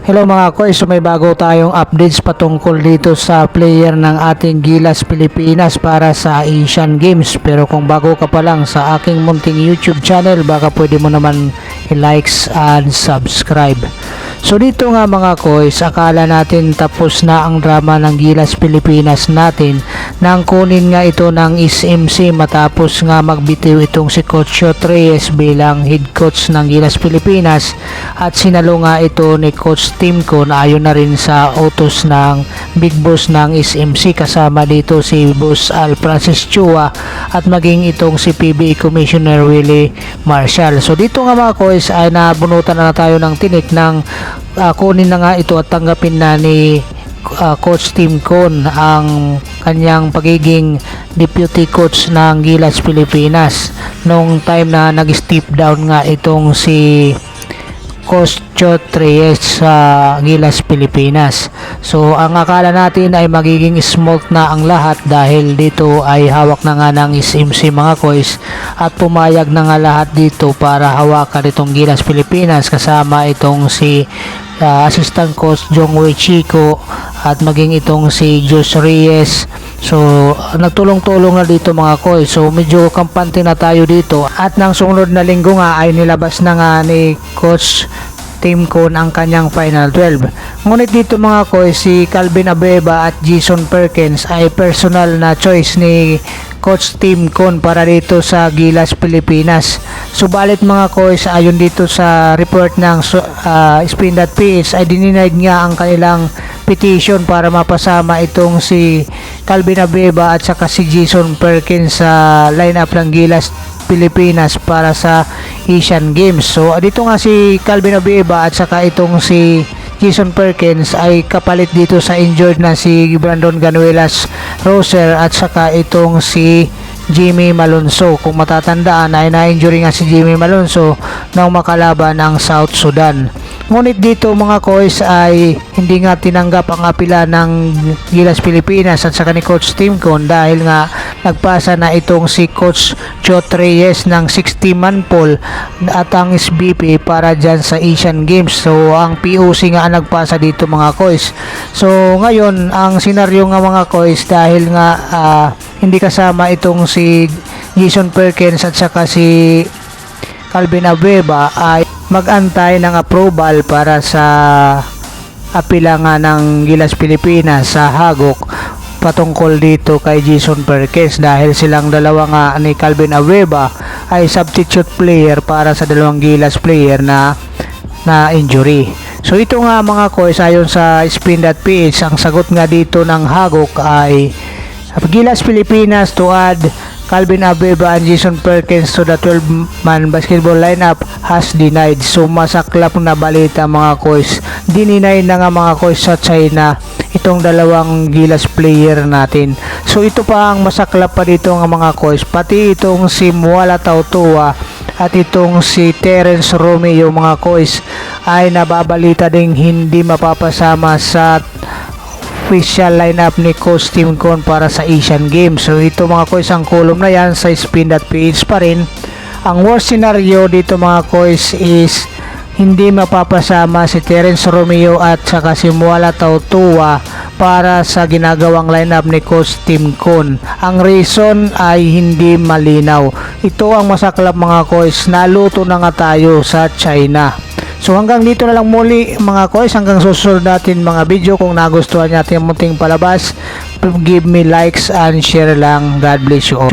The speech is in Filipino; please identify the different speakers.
Speaker 1: Hello mga koy, so may bago tayong updates patungkol dito sa player ng ating Gilas Pilipinas para sa Asian Games. Pero kung bago ka pa lang sa aking munting YouTube channel, baka pwede mo naman i-likes and subscribe. So dito nga mga koy, akala natin tapos na ang drama ng Gilas Pilipinas natin nang kunin nga ito ng SMC matapos nga magbitiw itong si Coach Reyes bilang head coach ng Gilas Pilipinas at sinalo nga ito ni Coach Tim Con ayon na rin sa utos ng big boss ng SMC kasama dito si Boss Al Francis Chua at maging itong si PBA Commissioner Willie Marshall. So dito nga mga koys ay nabunutan na tayo ng tinik ng kunin na nga ito at tanggapin na ni Coach Tim Con ang kanyang pagiging deputy coach ng Gilas Pilipinas nung time na nag-step down nga itong si Coach Reyes sa Gilas Pilipinas. So ang akala natin ay magiging smooth na ang lahat dahil dito ay hawak na nga ng SMC mga koys at pumayag na nga lahat dito para hawakan itong Gilas Pilipinas kasama itong si assistant coach Jongwei Chico at maging itong si Jose Reyes. So nagtulong-tulong na dito mga koy. So medyo kampante na tayo dito at nang sunod na linggo nga ay nilabas na nga ni Coach Tim Con ang kanyang final 12. Ngunit dito mga koy, si Calvin Abeba at Jason Perkins ay personal na choice ni Coach Tim Con para dito sa Gilas Pilipinas. Subalit mga koy, ayon dito sa report ng Spin.ph ay dininayed nga ang kanilang petition para mapasama itong si Calvin Abeba at saka si Jason Perkins sa lineup ng Gilas Pilipinas para sa Asian Games. So dito nga si Calvin Abeba at saka itong si Jason Perkins ay kapalit dito sa injured na si Brandon Ganuelas Roser at saka itong si Jimmy Malonzo. Kung matatandaan ay na-injury nga si Jimmy Malonzo nang makalaban ng South Sudan. Ngunit dito mga koys ay hindi nga tinanggap ang apela ng Gilas Pilipinas at saka ni Coach Tim Con dahil nga nagpasa na itong si Coach Jose Reyes ng 60-man poll at ang SBP para dyan sa Asian Games. So ang POC nga nagpasa dito mga koys. So ngayon ang senaryo nga mga koys dahil nga hindi kasama itong si Jason Perkins at saka si Calvin Abeba ay mag-antay ng approval para sa apela nga ng Gilas Pilipinas sa Hagok patungkol dito kay Jason Perkins dahil silang dalawa nga ni Calvin Abeba ay substitute player para sa dalawang Gilas player na injury. So ito nga mga koys ayon sa Spin.ph ang sagot nga dito ng Hagok ay Gilas Pilipinas to add Calvin Abeba and Jason Perkins to the 12-man basketball lineup has denied. So masaklap na balita mga koys. Dininay na nga mga koys sa China itong dalawang Gilas player natin. So ito pa ang masaklap pa dito nga mga koys. Pati itong si Muala Tautua at itong si Terence Romeo mga koys ay nababalita ding hindi mapapasama sa official lineup ni Coach Tim Con para sa Asian Games. So ito mga koys ang column na yan sa Spin.ph pa rin. Ang worst scenario dito mga koys is hindi mapapasama si Terence Romeo at saka si Muala Tautua para sa ginagawang lineup ni Coach Tim Con. Ang reason ay hindi malinaw. Ito ang masaklap mga koys. Naluto na nga tayo sa China. So hanggang dito na lang muli mga koys, hanggang susunod natin mga video. Kung nagustuhan natin yung munting palabas, give me likes and share lang. God bless you all.